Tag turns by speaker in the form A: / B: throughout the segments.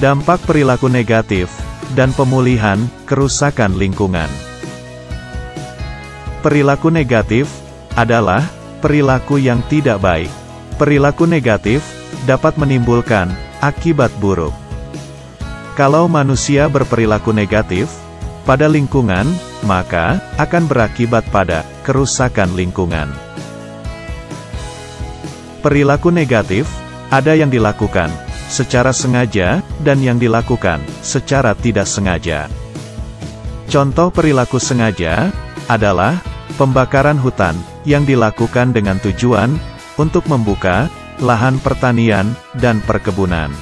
A: Dampak perilaku negatif, dan pemulihan kerusakan lingkungan. Perilaku negatif adalah perilaku yang tidak baik. Perilaku negatif dapat menimbulkan akibat buruk. Kalau manusia berperilaku negatif pada lingkungan, maka akan berakibat pada kerusakan lingkungan. Perilaku negatif ada yang dilakukan secara sengaja dan yang dilakukan secara tidak sengaja. Contoh perilaku sengaja adalah pembakaran hutan yang dilakukan dengan tujuan untuk membuka lahan pertanian dan perkebunan.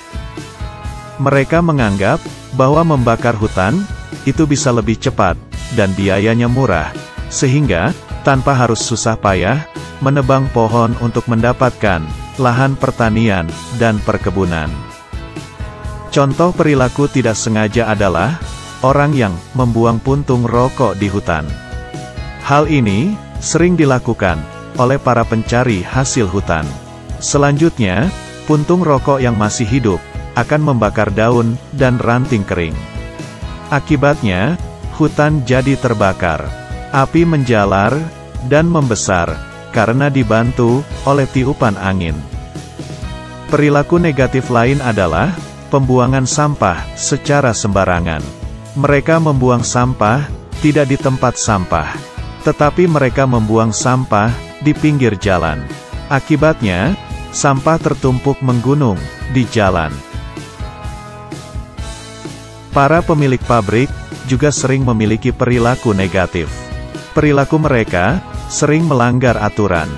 A: Mereka menganggap bahwa membakar hutan itu bisa lebih cepat dan biayanya murah, sehingga tanpa harus susah payah menebang pohon untuk mendapatkan lahan pertanian dan perkebunan. Contoh perilaku tidak sengaja adalah orang yang membuang puntung rokok di hutan. Hal ini sering dilakukan oleh para pencari hasil hutan. Selanjutnya, puntung rokok yang masih hidup akan membakar daun dan ranting kering. Akibatnya, hutan jadi terbakar. Api menjalar dan membesar karena dibantu oleh tiupan angin. Perilaku negatif lain adalah pembuangan sampah secara sembarangan. Mereka membuang sampah tidak di tempat sampah, tetapi mereka membuang sampah di pinggir jalan. Akibatnya, sampah tertumpuk menggunung di jalan. Para pemilik pabrik juga sering memiliki perilaku negatif. Perilaku mereka sering melanggar aturan.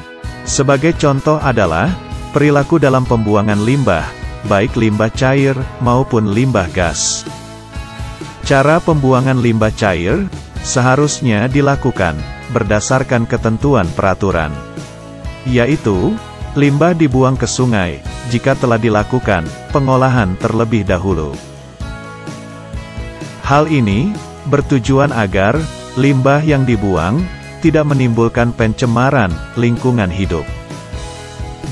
A: Sebagai contoh adalah perilaku dalam pembuangan limbah, baik limbah cair maupun limbah gas. Cara pembuangan limbah cair seharusnya dilakukan berdasarkan ketentuan peraturan, yaitu limbah dibuang ke sungai jika telah dilakukan pengolahan terlebih dahulu. Hal ini bertujuan agar limbah yang dibuang tidak menimbulkan pencemaran lingkungan hidup.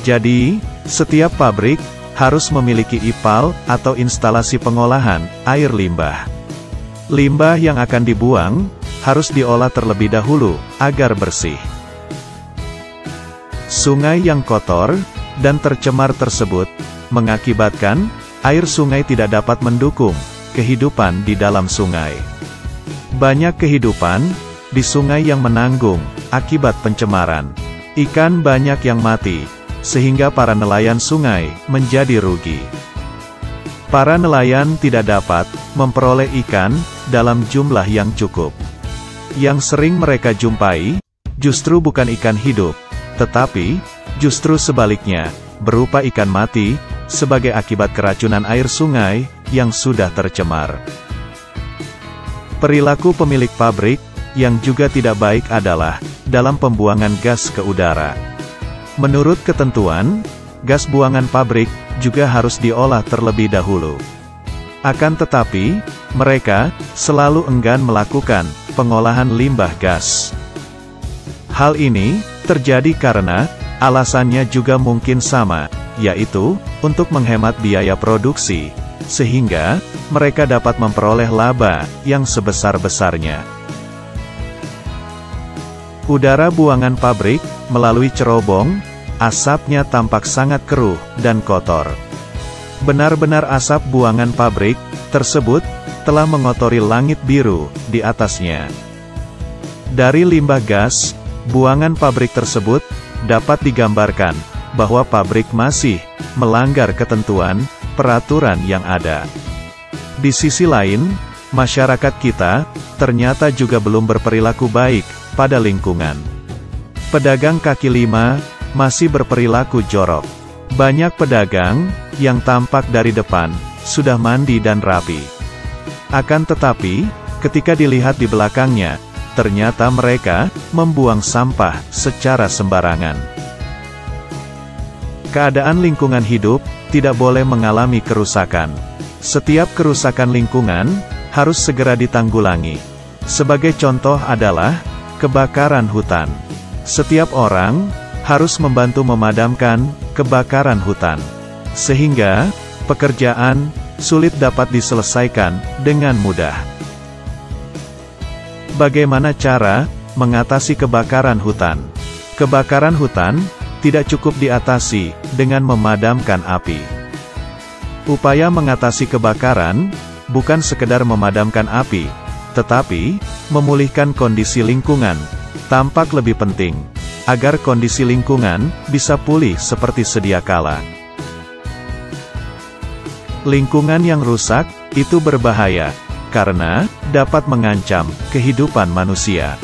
A: Jadi, setiap pabrik harus memiliki IPAL atau instalasi pengolahan air limbah. Limbah yang akan dibuang harus diolah terlebih dahulu agar bersih. Sungai yang kotor dan tercemar tersebut mengakibatkan air sungai tidak dapat mendukung kehidupan di dalam sungai. Banyak kehidupan di sungai yang menanggung akibat pencemaran. Ikan banyak yang mati, sehingga para nelayan sungai menjadi rugi. Para nelayan tidak dapat memperoleh ikan dalam jumlah yang cukup. Yang sering mereka jumpai justru bukan ikan hidup, tetapi justru sebaliknya, berupa ikan mati sebagai akibat keracunan air sungai yang sudah tercemar. Perilaku pemilik pabrik yang juga tidak baik adalah dalam pembuangan gas ke udara. Menurut ketentuan, gas buangan pabrik juga harus diolah terlebih dahulu. Akan tetapi, mereka selalu enggan melakukan pengolahan limbah gas. Hal ini terjadi karena alasannya juga mungkin sama, yaitu untuk menghemat biaya produksi, sehingga mereka dapat memperoleh laba yang sebesar-besarnya. Udara buangan pabrik melalui cerobong, asapnya tampak sangat keruh dan kotor. Benar-benar asap buangan pabrik tersebut telah mengotori langit biru di atasnya. Dari limbah gas buangan pabrik tersebut dapat digambarkan bahwa pabrik masih melanggar ketentuan peraturan yang ada. Di sisi lain, masyarakat kita ternyata juga belum berperilaku baik pada lingkungan. Pedagang kaki lima masih berperilaku jorok. Banyak pedagang yang tampak dari depan sudah mandi dan rapi. Akan tetapi, ketika dilihat di belakangnya, ternyata mereka membuang sampah secara sembarangan. Keadaan lingkungan hidup tidak boleh mengalami kerusakan. Setiap kerusakan lingkungan harus segera ditanggulangi. Sebagai contoh adalah kebakaran hutan. Setiap orang harus membantu memadamkan kebakaran hutan, sehingga pekerjaan sulit dapat diselesaikan dengan mudah. Bagaimana cara mengatasi kebakaran hutan? Kebakaran hutan tidak cukup diatasi dengan memadamkan api. Upaya mengatasi kebakaran bukan sekedar memadamkan api, tetapi memulihkan kondisi lingkungan tampak lebih penting, agar kondisi lingkungan bisa pulih seperti sedia kala. Lingkungan yang rusak itu berbahaya, karena dapat mengancam kehidupan manusia.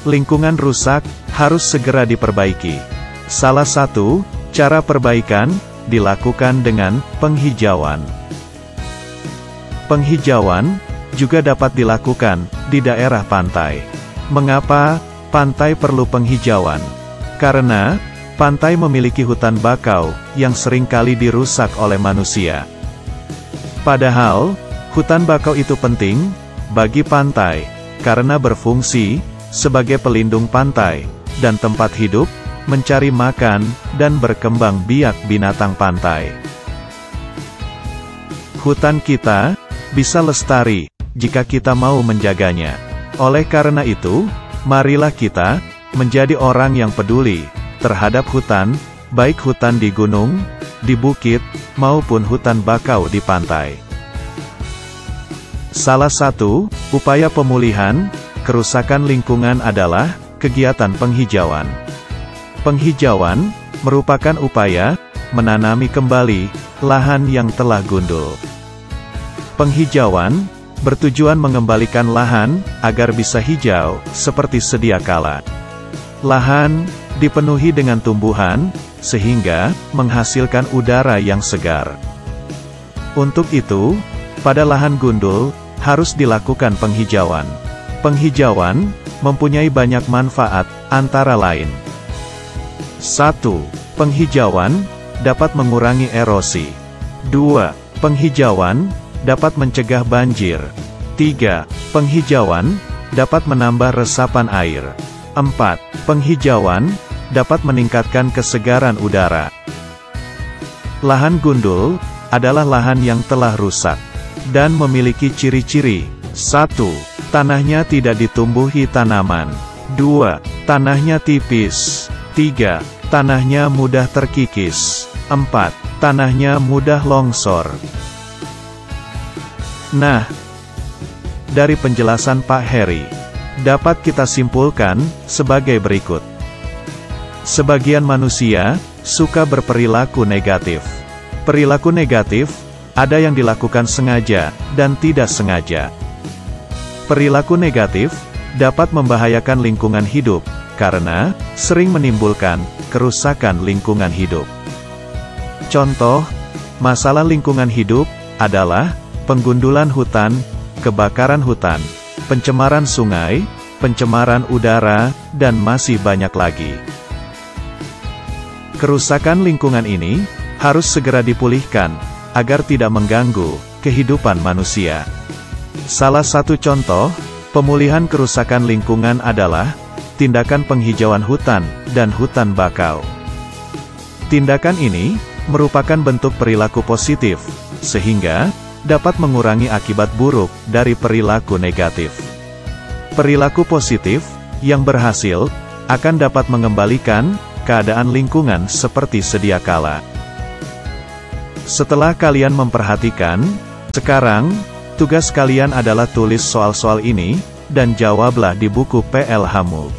A: Lingkungan rusak harus segera diperbaiki. Salah satu cara perbaikan dilakukan dengan penghijauan. Penghijauan juga dapat dilakukan di daerah pantai. Mengapa pantai perlu penghijauan? Karena pantai memiliki hutan bakau yang seringkali dirusak oleh manusia. Padahal, hutan bakau itu penting bagi pantai, karena berfungsi sebagai pelindung pantai, dan tempat hidup, mencari makan, dan berkembang biak binatang pantai. Hutan kita bisa lestari jika kita mau menjaganya. Oleh karena itu, marilah kita menjadi orang yang peduli terhadap hutan, baik hutan di gunung, di bukit, maupun hutan bakau di pantai. Salah satu upaya pemulihan kerusakan lingkungan adalah kegiatan penghijauan. Penghijauan merupakan upaya menanami kembali lahan yang telah gundul. Penghijauan bertujuan mengembalikan lahan agar bisa hijau seperti sedia kala. Lahan dipenuhi dengan tumbuhan sehingga menghasilkan udara yang segar. Untuk itu, pada lahan gundul harus dilakukan penghijauan. Penghijauan mempunyai banyak manfaat, antara lain: 1. Penghijauan dapat mengurangi erosi. 2. Penghijauan dapat mencegah banjir. 3. Penghijauan dapat menambah resapan air. 4. Penghijauan dapat meningkatkan kesegaran udara. Lahan gundul adalah lahan yang telah rusak dan memiliki ciri-ciri: 1. Tanahnya tidak ditumbuhi tanaman. 2. Tanahnya tipis. 3. Tanahnya mudah terkikis. 4. Tanahnya mudah longsor. Nah, dari penjelasan Pak Heri, dapat kita simpulkan sebagai berikut. Sebagian manusia suka berperilaku negatif. Perilaku negatif ada yang dilakukan sengaja dan tidak sengaja. Perilaku negatif dapat membahayakan lingkungan hidup karena sering menimbulkan kerusakan lingkungan hidup. Contoh masalah lingkungan hidup adalah penggundulan hutan, kebakaran hutan, pencemaran sungai, pencemaran udara, dan masih banyak lagi. Kerusakan lingkungan ini harus segera dipulihkan agar tidak mengganggu kehidupan manusia. Salah satu contoh pemulihan kerusakan lingkungan adalah tindakan penghijauan hutan dan hutan bakau. Tindakan ini merupakan bentuk perilaku positif, sehingga dapat mengurangi akibat buruk dari perilaku negatif. Perilaku positif yang berhasil akan dapat mengembalikan keadaan lingkungan seperti sedia kala. Setelah kalian memperhatikan, sekarang tugas kalian adalah tulis soal-soal ini dan jawablah di buku PL Hamul.